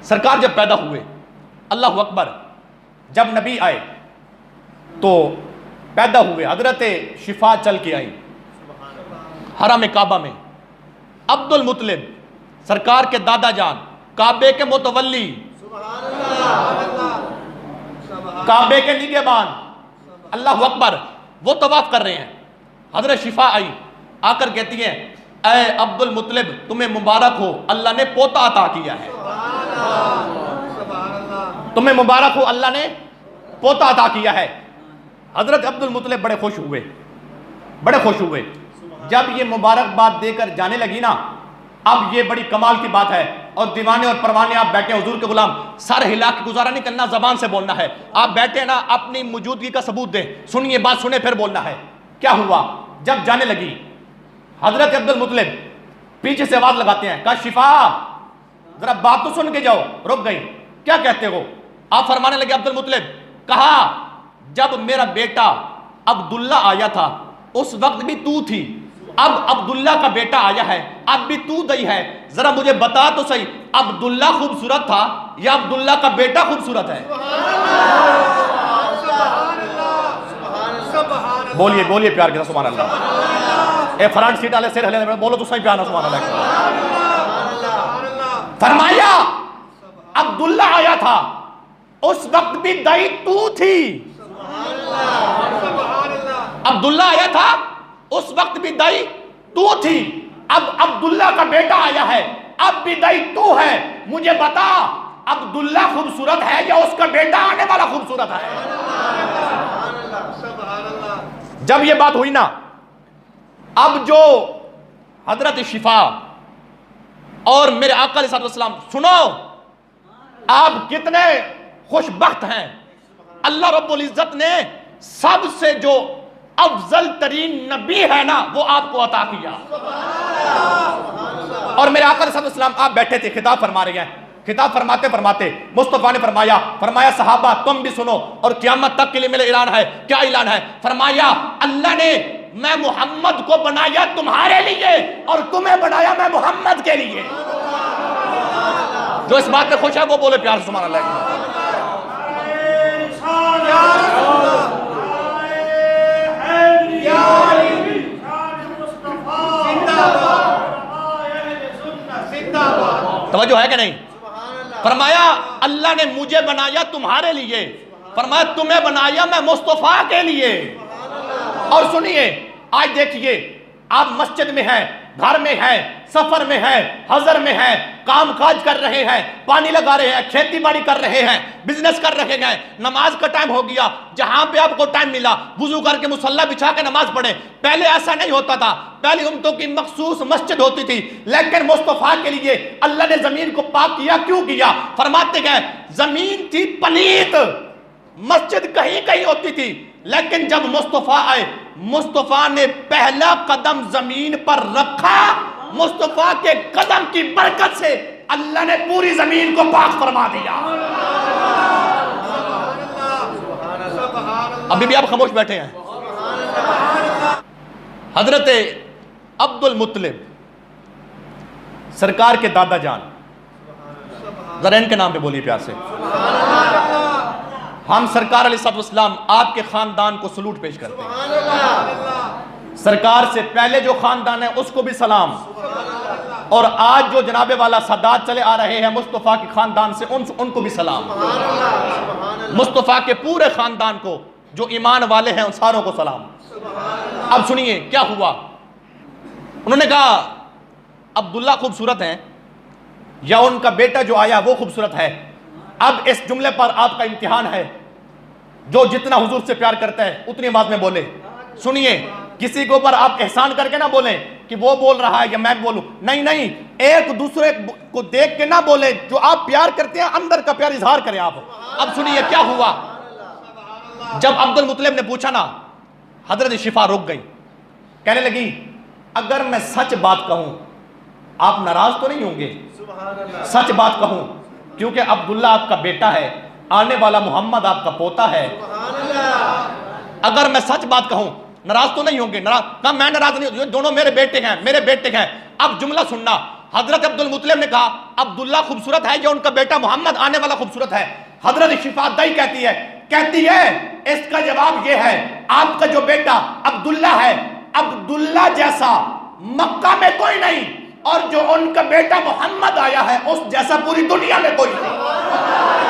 सरकार जब पैदा हुए, अल्लाह अकबर, जब नबी आए तो पैदा हुए, हजरत शिफा चल के आई हरम काबा में। अब्दुल मुत्तलिब सरकार के दादा जान, काबे के मुतवल्ली, काबे के निगहबान, अल्लाह अकबर, वो तवाफ कर रहे हैं। हजरत शिफा आई, आकर कहती है, ऐ अब्दुल मुत्तलिब तुम्हें मुबारक हो, अल्लाह ने पोता अता किया है। तुम्हें मुबारक हो, अल्लाह ने पोता अता किया है। हजरत अब्दुल मुत्तलिब बड़े खुश हुए, बड़े खुश हुए। जब ये मुबारकबाद देकर जाने लगी ना, अब ये बड़ी कमाल की बात है। और दीवाने और परवाने आप बैठे, हुजूर के गुलाम, सर हिला के गुजारा नहीं करना, जबान से बोलना है। आप बैठे ना, अपनी मौजूदगी का सबूत दें, सुनिए बात, सुने फिर बोलना है। क्या हुआ? जब जाने लगी, हजरत अब्दुल मुत्तलिब पीछे से आवाज लगाते हैं, कहा शिफा जरा बात तो सुन के जाओ। रुक गई, क्या कहते हो? आप फरमाने लगे, अब्दुल मुत्तलिब, कहा जब मेरा बेटा अब्दुल्ला आया था उस वक्त भी तू थी, अब अब्दुल्ला का बेटा आया है, अब भी तू दई है, जरा मुझे बता तो सही, अब्दुल्ला खूबसूरत था या अब्दुल्ला का बेटा खूबसूरत है? बोलिए बोलिए प्यार के साथ सुभान अल्लाह। ए फ्रंट सीट वाले सिर हिले, बोलो तो सही प्यार ना सुभान अल्लाह। फरमाया अब्दुल्ला आया था उस वक्त भी दई तू थी, अब्दुल्ला आया था उस वक्त भी दई तू थी, अब अब्दुल्ला का बेटा आया है, अब भी दई तू है, मुझे बता अब्दुल्ला खूबसूरत है या उसका बेटा आने वाला खूबसूरत है? जब ये बात हुई ना, अब जो हजरत शिफा और मेरे आका अलैहि सलाम, सुनो आप कितने खुशबख्त हैं, अल्लाह रब्बुल इज्जत ने सबसे जो अफजल तरीन नबी है ना वो आपको अता किया। और मेरे आका अलैहि सलाम आप बैठे थे, खिताब फरमा रहे हैं, खिताब फरमाते फरमाते मुस्तफा ने फरमाया सहाबा तुम भी सुनो और क़यामत तक के लिए मेरा ऐलान है। क्या ऐलान है? फरमाया अल्लाह ने मैं मोहम्मद को बनाया तुम्हारे लिए और तुम्हें बनाया मैं मोहम्मद के लिए। जो इस बात में खुश है वो बोले प्यार से सुभान अल्लाह। तवज्जो है कि नहीं? फरमाया अल्लाह ने मुझे बनाया तुम्हारे लिए, फरमाया तुम्हें बनाया मैं मुस्तफा के लिए। और सुनिए, आज देखिए आप मस्जिद में हैं, घर में हैं, सफर में हैं, हजर में हैं, काम काज कर रहे हैं, पानी लगा रहे हैं, खेती बाड़ी कर रहे हैं, बिजनेस कर रहे हैं, नमाज का टाइम हो गया, जहां पे आपको टाइम मिला वुजू करके मुसल्ला बिछा के नमाज पढ़े। पहले ऐसा नहीं होता था, पहली उम्मतों की मखसूस मस्जिद होती थी, लेकिन मुस्तफा के लिए अल्लाह ने जमीन को पाक किया। क्यों किया? फरमाते गए जमीन थी पलीत, मस्जिद कहीं कहीं होती थी, लेकिन जब मुस्तफा आए, मुस्तफा ने पहला कदम जमीन पर रखा, मुस्तफा के कदम की बरकत से अल्लाह ने पूरी जमीन को पाक फरमा दिया। अभी भी आप खामोश बैठे हैं। हजरत अब्दुल मुत्तलिब सरकार के दादा जान, जरा इनके नाम पे बोलिए प्यार से। हम सरकार अलैहिस्सलाम आपके खानदान को सलूट पेश करते हैं। सरकार से पहले जो खानदान है उसको भी सलाम, और आज जो जनाबे वाला सादात चले आ रहे हैं मुस्तफ़ा के खानदान से उनको भी सलाम। मुस्तफ़ा के पूरे खानदान को, जो ईमान वाले हैं उन सारों को सलाम। अब सुनिए क्या हुआ। उन्होंने कहा अब्दुल्ला खूबसूरत हैं या उनका बेटा जो आया वो खूबसूरत है। अब इस जुमले पर आपका इम्तिहान है, जो जितना हुजूर से प्यार करता है उतनी आवाज में बोले। सुनिए, किसी के ऊपर आप एहसान करके ना बोलें कि वो बोल रहा है या मैं बोलूं, नहीं नहीं, एक दूसरे को देख के ना बोले, जो आप प्यार करते हैं अंदर का प्यार इजहार करें आप। अब सुनिए क्या हुआ। जब अब्दुल मुत्तलिब ने पूछा ना, हजरत शिफा रुक गई, कहने लगी अगर मैं सच बात कहूं आप नाराज तो नहीं होंगे? सच बात कहूं क्योंकि अब्दुल्ला आपका बेटा है, आने वाला मोहम्मद आपका पोता है। अगर मैं सच बात कहूं नाराज तो नहीं होंगे? नाराज? मैं नाराज नहीं, दोनों मेरे बेटे हैं, मेरे बेटे हैं। अब जुमला सुनना, हजरत अब्दुल मुतलिब ने कहा अब्दुल्ला खूबसूरत है या उनका बेटा मोहम्मद आने वाला खूबसूरत है? हजरत शिफात दाई कहती है इसका जवाब यह है, आपका जो बेटा अब्दुल्ला है, अब्दुल्ला जैसा मक्का में कोई नहीं, और जो उनका बेटा मोहम्मद आया है उस जैसा पूरी दुनिया में कोई नहीं।